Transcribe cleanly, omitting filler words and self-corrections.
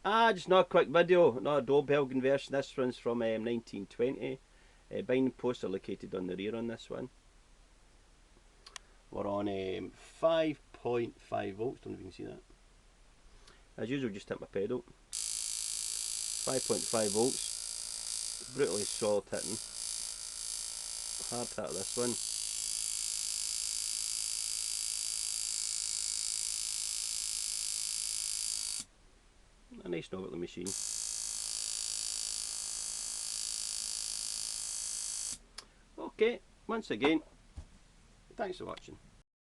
Just not a quick video, not a doorbell conversion. This one's from 1920. Binding posts are located on the rear on this one. We're on 5.5 volts, don't know if you can see that. As usual, just hit my pedal. 5.5 volts, brutally solid hitting. Hard hit of this one. A nice novelty machine. Okay, once again, thanks for watching.